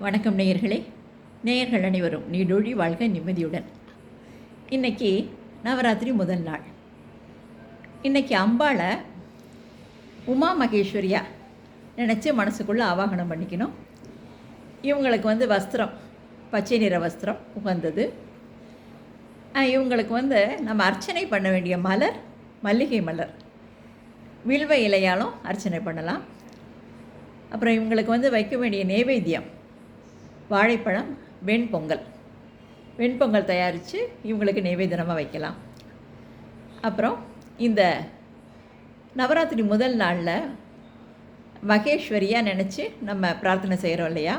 வணக்கம் நேயர்களே. நேயர்கள் அனைவரும் நீடூழி வாழ்க நிம்மதியுடன். இன்றைக்கி நவராத்திரி முதல் நாள். இன்றைக்கி அம்பாளை உமா மகேஸ்வரியா நினச்சி மனசுக்குள்ளே ஆவாகனம் பண்ணிக்கணும். இவங்களுக்கு வஸ்திரம் பச்சை நிற வஸ்திரம் உகந்தது. இவங்களுக்கு நம்ம அர்ச்சனை பண்ண வேண்டிய மலர் மல்லிகை மலர், வில்வ இலையாலும் அர்ச்சனை பண்ணலாம். அப்புறம் இவங்களுக்கு வைக்க வேண்டிய நைவேத்தியம் வாழைப்பழம், வெண்பொங்கல் தயாரித்து இவங்களுக்கு நைவேத்தியமாக வைக்கலாம். அப்புறம் இந்த நவராத்திரி முதல் நாளில் மகேஸ்வரியாக நினச்சி நம்ம பிரார்த்தனை செய்கிறோம் இல்லையா,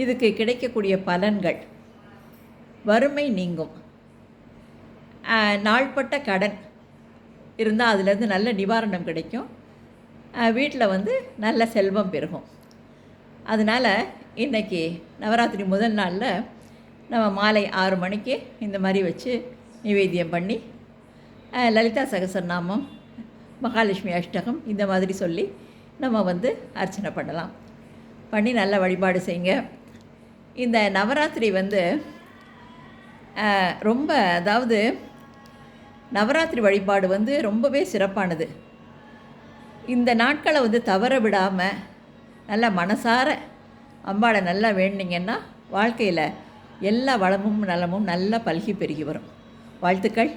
இதுக்கு கிடைக்கக்கூடிய பலன்கள்: வறுமை நீங்கும், நாள்பட்ட கடன் இருந்தால் அதுலேருந்து நல்ல நிவாரணம் கிடைக்கும், வீட்டில் நல்ல செல்வம் பெருகும். அதனால் இன்றைக்கி நவராத்திரி முதல் நாளில் நம்ம மாலை 6 மணிக்கு இந்த மாதிரி வச்சு நிவேத்தியம் பண்ணி லலிதா சகஸ்ரநாமம், மகாலட்சுமி அஷ்டகம் இந்த மாதிரி சொல்லி நம்ம அர்ச்சனை பண்ணலாம். பண்ணி நல்ல வழிபாடு செய்யுங்க. இந்த நவராத்திரி ரொம்ப, அதாவது நவராத்திரி வழிபாடு ரொம்பவே சிறப்பானது. இந்த நாட்களை தவற விடாமல் நல்லா மனசார அம்பாளை நல்லா வேண்டிங்கன்னா வாழ்க்கையில் எல்லா வளமும் நலமும் நல்லா பல்கி பெருகி வரும். வாழ்த்துக்கள்.